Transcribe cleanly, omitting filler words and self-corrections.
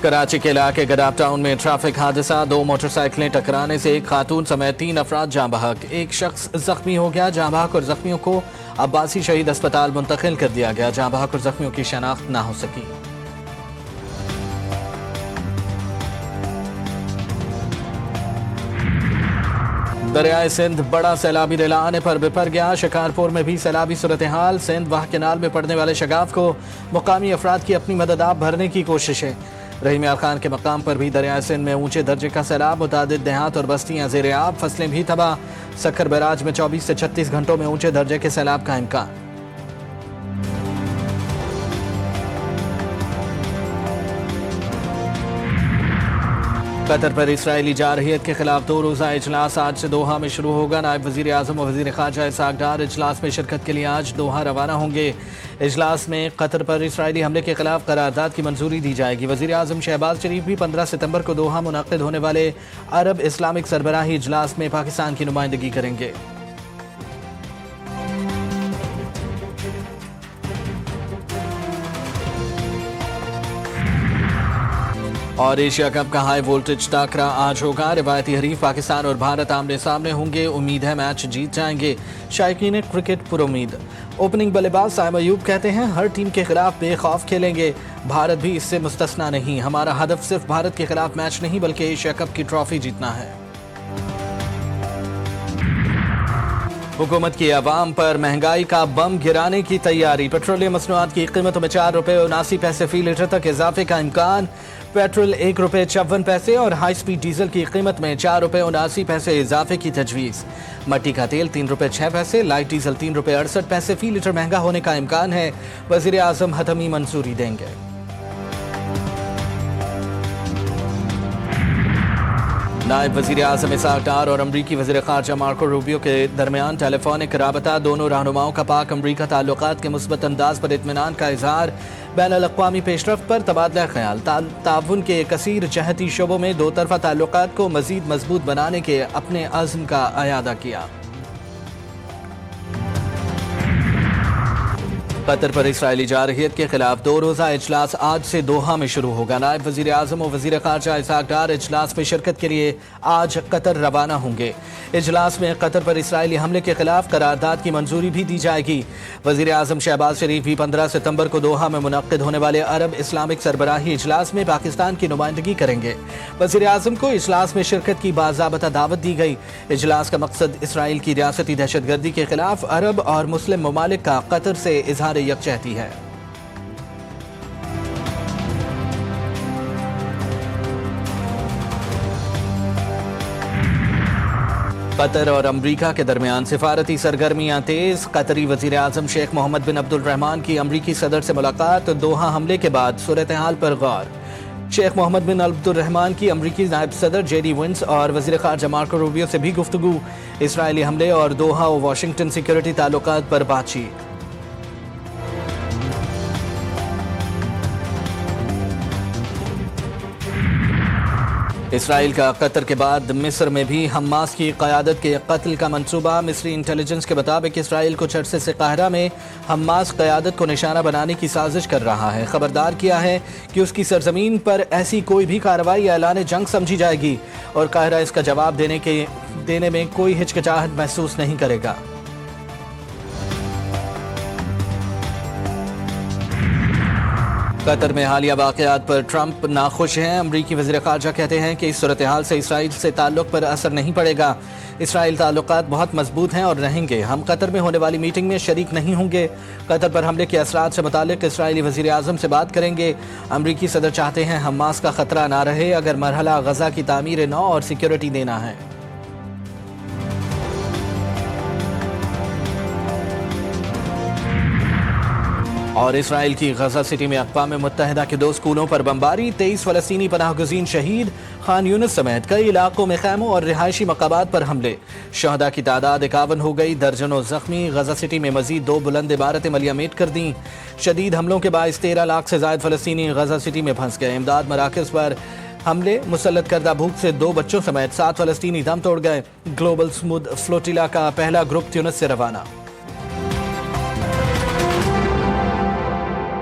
कराची के इलाके गडाफ टाउन में ट्रैफिक हादसा, 2 मोटरसाइकिलें टकराने से एक खातून समेत 3 अफराद जाँ बहक, एक शख्स जख्मी हो गया। जाँ बहक और जख्मियों को अब्बासी शहीद अस्पताल मुंतकिल कर दिया गया। जाँ बहक और जख्मियों की शनाख्त न हो सकी। दरियाए सिंध बड़ा सैलाबी रेला आने पर बिपर गया। शिकारपुर में भी सैलाबी सूरत हाल। सिंध वाह केनाल में पड़ने वाले शगाफ को मुकामी अफराद की अपनी मदद आप भरने की कोशिशें। रहीम यार खान के मकाम पर भी दरियाए सिंध में ऊंचे दर्जे का सैलाब, मुतादिद देहात और बस्तियां ज़ेर आब, फसलें भी तबाह। सक्कर बैराज में 24 से 36 घंटों में ऊंचे दर्जे के सैलाब का इम्कान। कतर पर इसराइली जारहियत के खिलाफ 2 रोज़ा इजलास आज से दोहा में शुरू होगा। नायब वज़ीर आज़म और वज़ीर ख़ारजा इसहाक़ डार इजलास में शिरकत के लिए आज दोहा रवाना होंगे। इजलास में कतर पर इसराइली हमले के खिलाफ करारदाद की मंजूरी दी जाएगी। वज़ीर आज़म शहबाज शरीफ भी 15 सितंबर को दोहा मुनक़िद होने वाले अरब इस्लामिक सरबराही इजलास में पाकिस्तान की नुमाइंदगी करेंगे। और एशिया कप का हाई वोल्टेज टाकरा आज होगा। रिवायती हरीफ पाकिस्तान और भारत आमने सामने होंगे। उम्मीद है मैच जीत जाएंगे। शायकीन क्रिकेट पुरुमीद। ओपनिंग बल्लेबाज साइम अयूब कहते हैं हर टीम के खिलाफ बेखौफ खेलेंगे, भारत भी इससे मुस्तस्ना नहीं। हमारा हदफ सिर्फ भारत के खिलाफ मैच नहीं बल्कि एशिया कप की ट्रॉफी जीतना है। हुकूमत की अवाम पर महंगाई का बम गिराने की तैयारी। पेट्रोलियम मसनूआत की कीमतों में 4 रुपये 79 पैसे फी लीटर तक इजाफे का इम्कान। पेट्रोल 1 रुपये 54 पैसे और हाई स्पीड डीजल की कीमत में 4 रुपये 79 पैसे इजाफे की तजवीज़। मट्टी का तेल 3 रुपये 6 पैसे, लाइट डीजल 3 रुपये 68 पैसे फी लीटर महंगा होने का इम्कान है। वज़ीर आज़म हतमी मंजूरी देंगे। नायब वज़ीर आज़म इसहाक़ डार और अमरीकी वज़ीर ख़ारजा मार्को रूबियो के दरमियान टेलीफोनिक राबता। दोनों रहनुमाओं का पाक अमरीका ताल्लुकात के मुस्बत अंदाज पर इत्मीनान का इजहार। बैन अल-अक़वामी पेशरफ्त पर तबादला ख्याल। ताउन के कसीर जहती शोबों में 2 तरफ़ा ताल्लुकात को मज़ीद मजबूत बनाने के अपने अज़्म का अयादा किया। कतर पर इसराइली जारहियत के खिलाफ 2 रोज़ा इजलास आज से दोहा में शुरू होगा। नायब वज़ीर आज़म और वज़ीर ख़ारजा इसहाक़ डार इजलास में शिरकत के लिए आज कतर रवाना होंगे। इजलास में कतर पर इसराइली हमले के खिलाफ करारदाद की मंजूरी भी दी जाएगी। वज़ीर आज़म शहबाज शरीफ भी 15 सितंबर को दोहा में मुनक़िद होने वाले अरब इस्लामिक सरबराही इजलास में पाकिस्तान की नुमाइंदगी करेंगे। वज़ीर आज़म को इजलास में शिरकत की बाज़ाबता दावत दी गई। इजलास का मकसद इसराइल की रियासती दहशतगर्दी के खिलाफ अरब और मुस्लिम ममालिक का कतर से इजहार यकजहती है। कतर और अमरीका के दरमियान सिफारती सरगर्मियां तेज। कतरी वज़ीर आज़म शेख मोहम्मद बिन अब्दुल रहमान की अमरीकी सदर से मुलाकात। दोहा हमले के बाद सूरत हाल पर गौर। शेख मोहम्मद बिन अब्दुल रहमान की अमरीकी नायब सदर जेडी विंस और वज़ीर ख़ारजा मार्को रूबियो से भी गुफ्तगू। इसराइली हमले और दोहा और वाशिंगटन सिक्योरिटी ताल्लुकात पर बातचीत। इसराइल का कतर के बाद मिस्र में भी हमास की क़यादत के कत्ल का मंसूबा। मिस्री इंटेलिजेंस के मुताबिक इसराइल कुछ अरसे से काहिरा में हमास क़यादत को निशाना बनाने की साजिश कर रहा है। खबरदार किया है कि उसकी सरजमीन पर ऐसी कोई भी कार्रवाई या ऐलान जंग समझी जाएगी और काहिरा इसका जवाब देने में कोई हिचकिचाहट महसूस नहीं करेगा। कतर में हालिया वाक़यात पर ट्रंप नाखुश हैं। अमरीकी वज़ीर ख़ारजा कहते हैं कि इस सूरत हाल से इसराइल से ताल्लुक़ पर असर नहीं पड़ेगा। इसराइल ताल्लुकात बहुत मजबूत हैं और रहेंगे। हम कतर में होने वाली मीटिंग में शरीक नहीं होंगे। कतर पर हमले के असरात से मुतालिक इसराइली वज़ीर आज़म से बात करेंगे। अमरीकी सदर चाहते हैं हमास का ख़तरा ना रहे अगर मरहला गज़ा की तामीर नौ और सिक्योरिटी देना है। और इसराइल की गजा सिटी में अक़वाम मुत्तहिदा के 2 स्कूलों पर बमबारी। 23 फ़लस्तीनी पनाहगज़ीन शहीद। खान यूनिस समेत कई इलाकों में खैमों और रिहायशी मकामात पर हमले। शहदा की तादाद 51 हो गई, दर्जनों जख्मी। गजा सिटी में मजीद 2 बुलंद इमारतें मलियामेट कर दी। शदीद हमलों के बायस 13 लाख से ज़ायद फ़लस्तीनी गजा सिटी में फंस गए। इमदाद मराकज़ पर हमले। मुसल्लत करदा भूख से 2 बच्चों समेत 7 फ़लस्तीनी दम तोड़ गए। ग्लोबल स्मूद फ्लोटिला का पहला ग्रुप ट्यूनिस से रवाना।